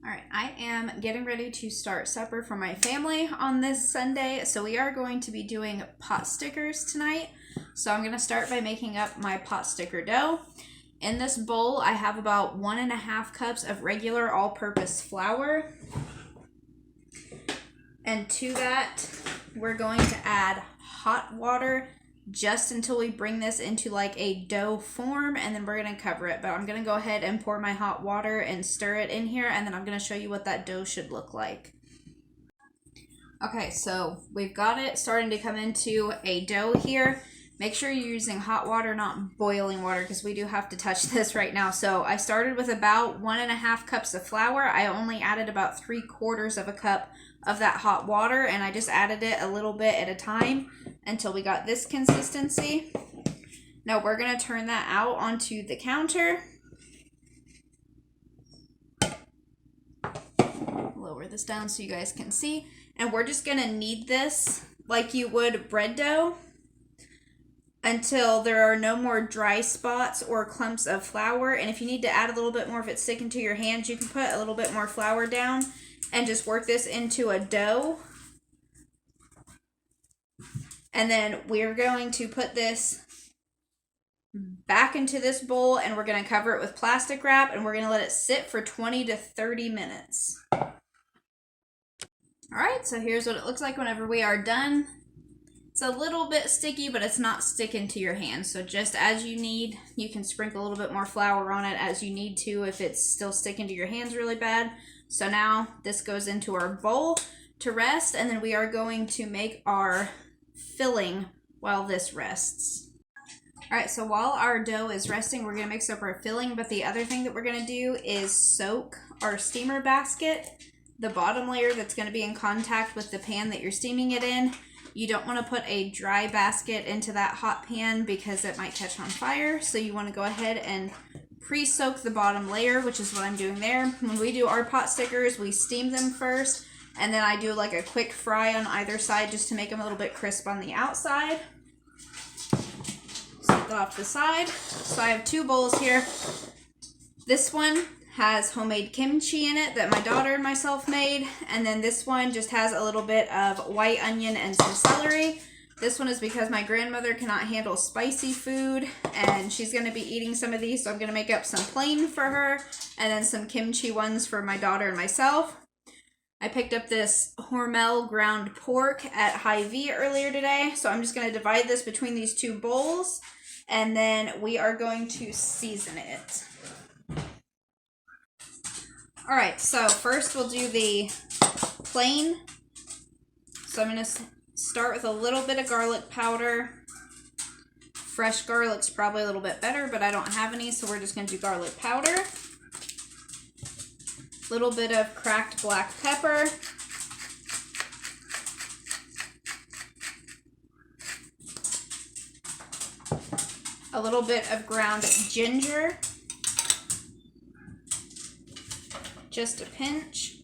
All right, I am getting ready to start supper for my family on this Sunday. So we are going to be doing pot stickers tonight. So I'm going to start by making up my pot sticker dough. In this bowl, I have about 1.5 cups of regular all-purpose flour. And to that, we're going to add hot water just until we bring this into like a dough form, and then we're going to cover it. But I'm going to go ahead and pour my hot water and stir it in here, and then I'm going to show you what that dough should look like. Okay, so we've got it starting to come into a dough here. Make sure you're using hot water, not boiling water, because we do have to touch this right now. So I started with about 1.5 cups of flour. I only added about 3/4 of a cup of that hot water, and I just added it a little bit at a time until we got this consistency. Now we're going to turn that out onto the counter. Lower this down so you guys can see. And we're just going to knead this like you would bread dough until there are no more dry spots or clumps of flour. And if you need to add a little bit more, if it's sticking to your hands, you can put a little bit more flour down and just work this into a dough. And then we're going to put this back into this bowl, and we're going to cover it with plastic wrap, and we're going to let it sit for 20 to 30 minutes. All right, so here's what it looks like whenever we are done. It's a little bit sticky, but it's not sticking to your hands. So just as you need, you can sprinkle a little bit more flour on it as you need to if it's still sticking to your hands really bad. So now this goes into our bowl to rest, and then we are going to make our filling while this rests. All right, so while our dough is resting, we're going to mix up our filling, but the other thing that we're going to do is soak our steamer basket, the bottom layer that's going to be in contact with the pan that you're steaming it in. You don't want to put a dry basket into that hot pan because it might catch on fire, so you want to go ahead and pre-soak the bottom layer, which is what I'm doing there. When we do our pot stickers, we steam them first, and then I do like a quick fry on either side just to make them a little bit crisp on the outside. Set that off to the side. So I have 2 bowls here. This one has homemade kimchi in it that my daughter and myself made, and then this one just has a little bit of white onion and some celery. This one is because my grandmother cannot handle spicy food, and she's going to be eating some of these, so I'm going to make up some plain for her, and then some kimchi ones for my daughter and myself. I picked up this Hormel ground pork at Hy-Vee earlier today, so I'm just going to divide this between these 2 bowls, and then we are going to season it. Alright, so first we'll do the plain. So I'm going to start with a little bit of garlic powder. Fresh garlic's probably a little bit better, but I don't have any, so we're just going to do garlic powder. A little bit of cracked black pepper. A little bit of ground ginger. Just a pinch.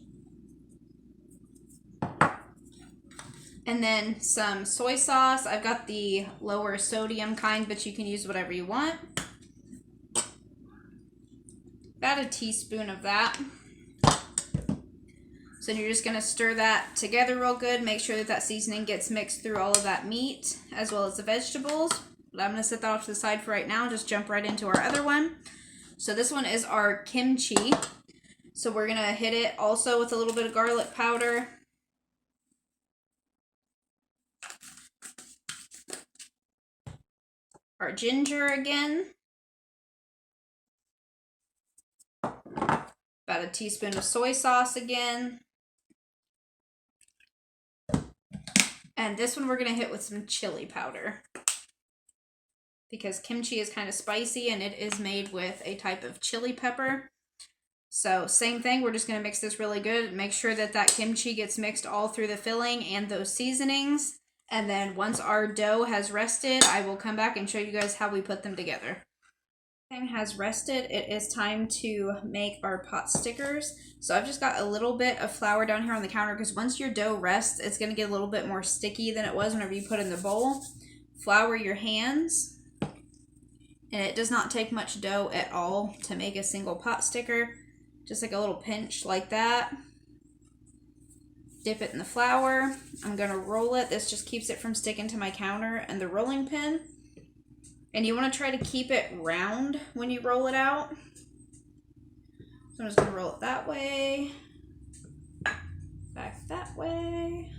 And then some soy sauce. I've got the lower sodium kind, but you can use whatever you want. About a teaspoon of that. So you're just going to stir that together real good. Make sure that that seasoning gets mixed through all of that meat as well as the vegetables. But I'm going to set that off to the side for right now. Just jump right into our other one. So this one is our kimchi. So we're going to hit it also with a little bit of garlic powder. Our ginger again. About a teaspoon of soy sauce again. And this one we're going to hit with some chili powder, because kimchi is kind of spicy and it is made with a type of chili pepper. So same thing, we're just going to mix this really good. Make sure that that kimchi gets mixed all through the filling and those seasonings. And then once our dough has rested, I will come back and show you guys how we put them together. Everything has rested. It is time to make our pot stickers. So I've just got a little bit of flour down here on the counter, because once your dough rests, it's going to get a little bit more sticky than it was whenever you put it in the bowl. Flour your hands. And it does not take much dough at all to make a single pot sticker. just like a little pinch like that. Dip it in the flour. I'm going to roll it. This just keeps it from sticking to my counter and the rolling pin. And you want to try to keep it round when you roll it out. So I'm just going to roll it that way, back that way,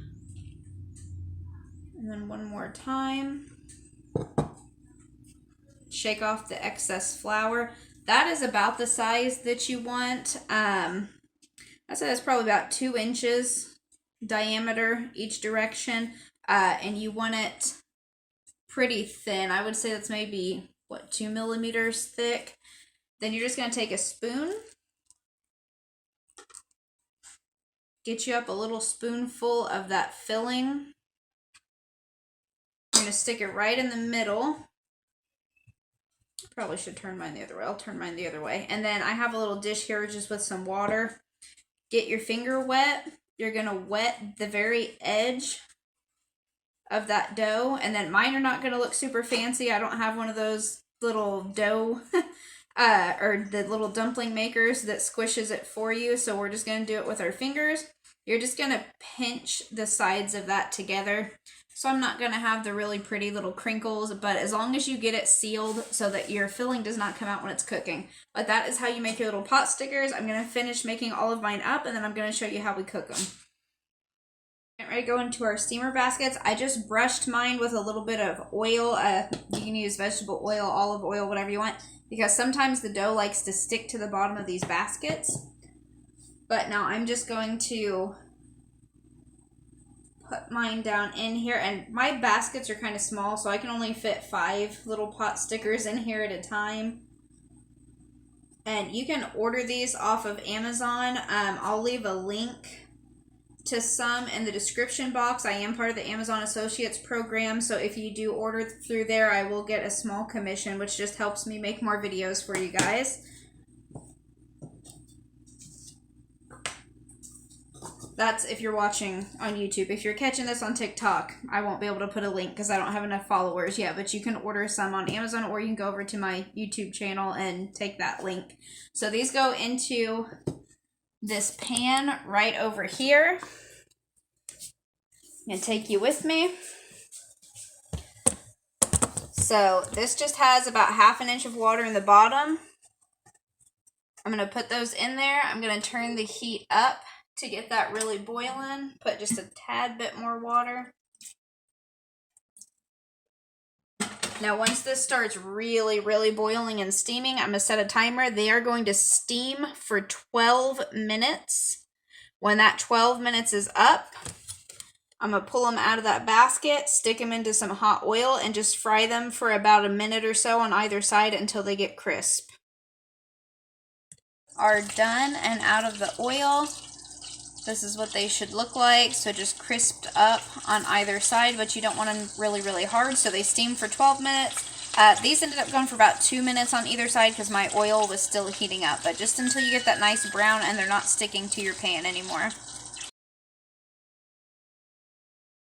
and then one more time. Shake off the excess flour. That is about the size that you want. I said it's probably about 2 inches diameter each direction, and you want it pretty thin. I would say that's maybe, what, 2 millimeters thick. Then you're just going to take a spoon, get you up a little spoonful of that filling. You're going to stick it right in the middle. Probably should turn mine the other way. I'll turn mine the other way. And then I have a little dish here just with some water. Get your finger wet. You're going to wet the very edge of that dough. And then mine are not going to look super fancy. I don't have one of those little dough or the little dumpling makers that squishes it for you. So we're just going to do it with our fingers. You're just going to pinch the sides of that together. So I'm not going to have the really pretty little crinkles, but as long as you get it sealed so that your filling does not come out when it's cooking. But that is how you make your little pot stickers. I'm going to finish making all of mine up, and then I'm going to show you how we cook them. Get ready to go into our steamer baskets. I just brushed mine with a little bit of oil. You can use vegetable oil, olive oil, whatever you want, because sometimes the dough likes to stick to the bottom of these baskets. But now I'm just going to put mine down in here, and my baskets are kind of small, so I can only fit 5 little pot stickers in here at a time. And you can order these off of Amazon. I'll leave a link to some in the description box. I am part of the Amazon Associates program, so if you do order through there, I will get a small commission, which just helps me make more videos for you guys. That's if you're watching on YouTube. If you're catching this on TikTok, I won't be able to put a link because I don't have enough followers yet, but you can order some on Amazon, or you can go over to my YouTube channel and take that link. So these go into this pan right over here. I'm going to take you with me. So this just has about 1/2 inch of water in the bottom. I'm going to put those in there. I'm going to turn the heat up to get that really boiling. Put just a tad bit more water. Now once this starts really boiling and steaming, I'm going to set a timer. They are going to steam for 12 minutes. When that 12 minutes is up, I'm going to pull them out of that basket, stick them into some hot oil, and just fry them for about a minute or so on either side until they get crisp. Are done and out of the oil. This is what they should look like. So just crisped up on either side, but you don't want them really hard. So they steam for 12 minutes. These ended up going for about 2 minutes on either side because my oil was still heating up. But just until you get that nice brown and they're not sticking to your pan anymore.